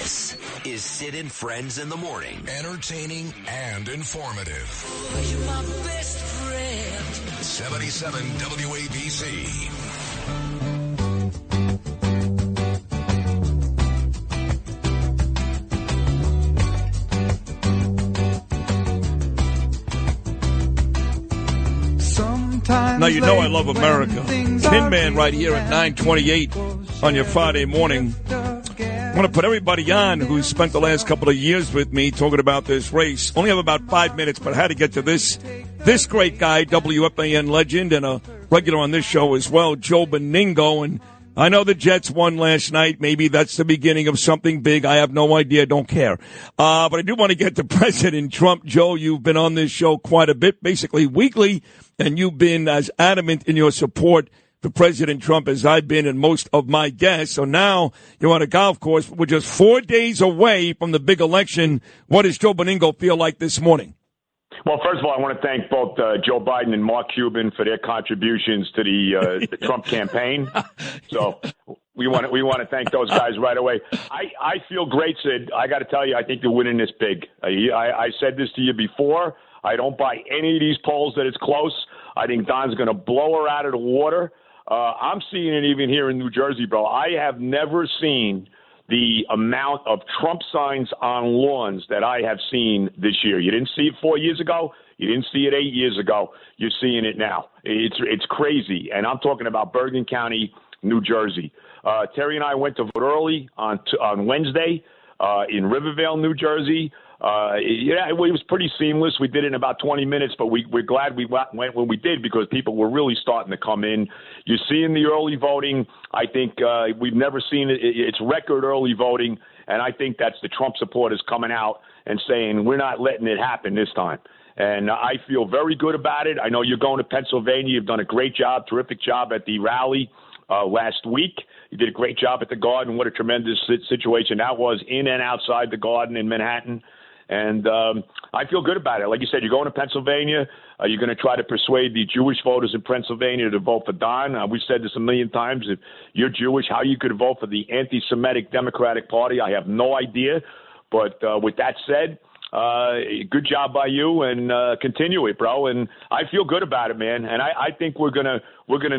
This is Sid and Friends in the Morning. Entertaining and informative. You're my best friend. 77 WABC. Now, you know I love America. Tin Man right here at 9:28 on your Friday morning. I want to put everybody on who's spent the last couple of years with me talking about this race. Only have about 5 minutes, but I had to get to this great guy, WFAN legend, and a regular on this show as well, Joe Benigno. And I know the Jets won last night. Maybe that's the beginning of something big. I have no idea. Don't care. But I do want to get to President Trump. Joe, you've been on this show quite a bit, basically weekly, and you've been as adamant in your support for President Trump as I've been and most of my guests. So now you're on a golf course. We're just 4 days away from the big election. What does Joe Benigno feel like this morning? Well, first of all, I want to thank both Joe Biden and Mark Cuban for their contributions to the Trump campaign. So we want to thank those guys right away. I feel great, Sid. I got to tell you, I think they're winning this big. I said this to you before. I don't buy any of these polls that it's close. I think Don's going to blow her out of the water. I'm seeing it even here in New Jersey, bro. I have never seen the amount of Trump signs on lawns that I have seen this year. You didn't see it 4 years ago. You didn't see it 8 years ago. You're seeing it now. It's crazy. And I'm talking about Bergen County, New Jersey. Terry and I went to vote early on Wednesday in Rivervale, New Jersey. It was pretty seamless. We did it in about 20 minutes, but we're glad we went when we did because people were really starting to come in. You're seeing the early voting. I think we've never seen it. It's record early voting, and I think that's the Trump supporters coming out and saying we're not letting it happen this time. And I feel very good about it. I know you're going to Pennsylvania. You've done a great job, terrific job at the rally last week. You did a great job at the Garden. What a tremendous situation that was in and outside the Garden in Manhattan. And I feel good about it. Like you said, you're going to Pennsylvania. You're going to try to persuade the Jewish voters in Pennsylvania to vote for Don. We've said this a million times. If you're Jewish, how you could vote for the anti-Semitic Democratic Party, I have no idea. But with that said, good job by you, and continue it, bro. And I feel good about it, man. And I think we're gonna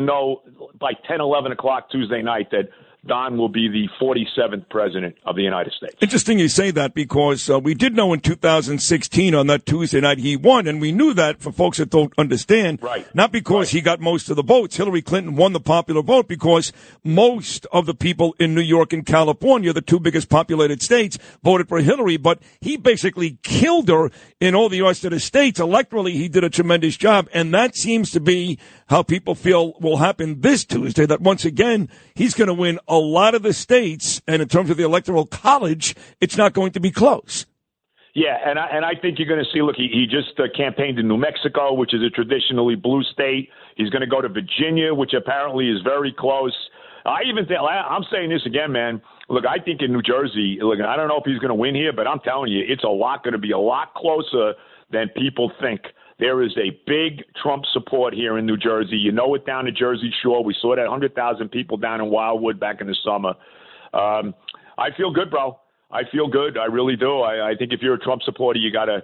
know by 10, 11 o'clock Tuesday night that Don will be the 47th president of the United States. Interesting you say that because we did know in 2016 on that Tuesday night he won, and we knew that for folks that don't understand. Right. Not because he got most of the votes. Hillary Clinton won the popular vote because most of the people in New York and California, the two biggest populated states, voted for Hillary, but he basically killed her in all the rest of the states. Electorally, he did a tremendous job, and that seems to be how people feel will happen this Tuesday, that once again, he's going to win a lot of the states, and in terms of the Electoral College, it's not going to be close. Yeah, and I think you're going to see, look, he just campaigned in New Mexico, which is a traditionally blue state. He's going to go to Virginia, which apparently is very close. I'm saying this again, man. Look, I think in New Jersey, look, I don't know if he's going to win here, but I'm telling you, it's going to be a lot closer than people think. There is a big Trump support here in New Jersey. You know it down the Jersey Shore. We saw that 100,000 people down in Wildwood back in the summer. I feel good, bro. I feel good. I really do. I think if you're a Trump supporter, you gotta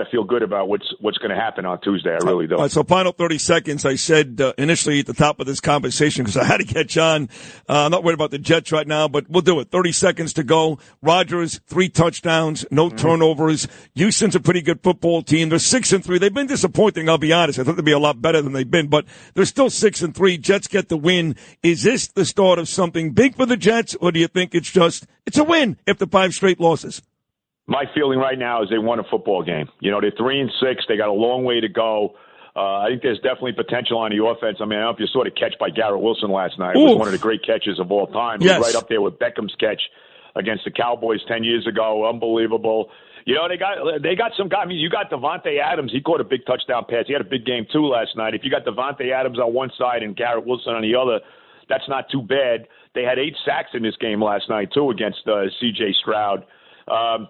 feel good about what's going to happen on Tuesday. I really do. All right, so final 30 seconds. I said initially at the top of this conversation because I had to catch on. I'm not worried about the Jets right now, but we'll do it. 30 seconds to go. Rodgers, 3 touchdowns, no turnovers. Houston's a pretty good football team. They're 6-3. They've been disappointing. I'll be honest. I thought they'd be a lot better than they've been, but they're still 6-3. Jets get the win. Is this the start of something big for the Jets, or do you think it's a win after 5 straight losses? My feeling right now is they won a football game. You know, they're 3-6. They got a long way to go. I think there's definitely potential on the offense. I mean, I don't know if you saw the catch by Garrett Wilson last night. It was one of the great catches of all time. Yes. It was right up there with Beckham's catch against the Cowboys 10 years ago. Unbelievable. You know, they got some guy. I mean, you got Devontae Adams. He caught a big touchdown pass. He had a big game, too, last night. If you got Devontae Adams on one side and Garrett Wilson on the other, that's not too bad. They had 8 sacks in this game last night, too, against C.J. Stroud.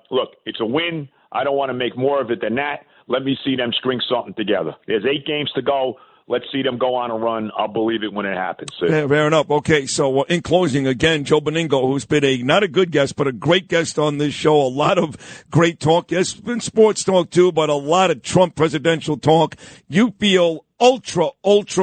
Look, it's a win. I don't want to make more of it than that. Let me see them string something together. There's 8 games to go. Let's see them go on a run. I'll believe it when it happens. Yeah, fair enough. Okay, so in closing, again, Joe Benigno, who's been not a good guest, but a great guest on this show. A lot of great talk. Yes, been sports talk too, but a lot of Trump presidential talk. You feel ultra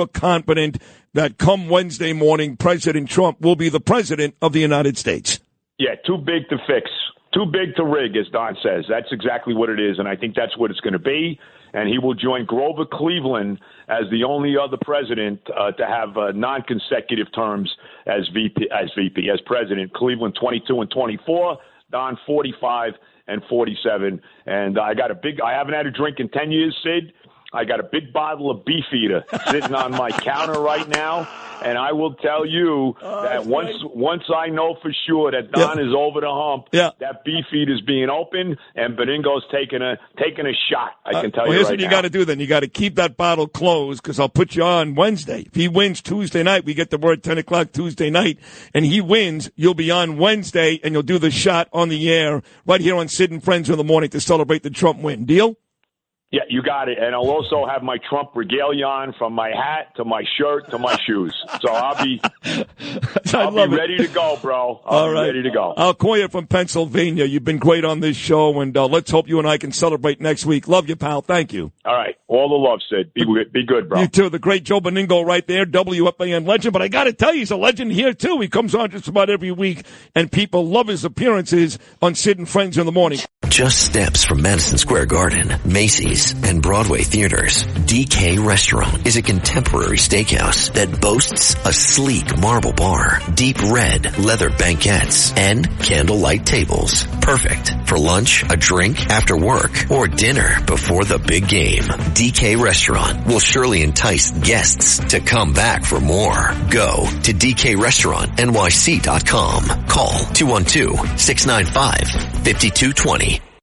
confident that come Wednesday morning, President Trump will be the president of the United States. Yeah, too big to fix. Too big to rig, as Don says. That's exactly what it is, and I think that's what it's going to be. And he will join Grover Cleveland as the only other president to have non-consecutive terms as president. Cleveland 22 and 24, Don 45 and 47. And I haven't had a drink in 10 years, Sid. I got a big bottle of Beefeater sitting on my counter right now, and I will tell you that once I know for sure that Don is over the hump, that Beefeater is being opened, and Benigno's taking a shot. I can tell you right now. Here's what you got to do then. You got to keep that bottle closed because I'll put you on Wednesday. If he wins Tuesday night, we get the word 10 o'clock Tuesday night, and he wins, you'll be on Wednesday, and you'll do the shot on the air right here on Sid and Friends in the morning to celebrate the Trump win. Deal? Yeah, you got it. And I'll also have my Trump regalia on, from my hat to my shirt to my shoes. So I'll be ready to go, bro. I'll be ready to go. I'll call you from Pennsylvania. You've been great on this show, and let's hope you and I can celebrate next week. Love you, pal. Thank you. All right. All the love, Sid. Be good, bro. You too. The great Joe Benigno right there, WFAN legend. But I got to tell you, he's a legend here, too. He comes on just about every week, and people love his appearances on Sid and Friends in the morning. Just steps from Madison Square Garden, Macy's, and Broadway theaters, DK Restaurant is a contemporary steakhouse that boasts a sleek marble bar, deep red leather banquettes, and candlelight tables. Perfect for lunch, a drink, after work, or dinner before the big game. DK Restaurant will surely entice guests to come back for more. Go to DKRestaurantNYC.com. Call 212-695-5220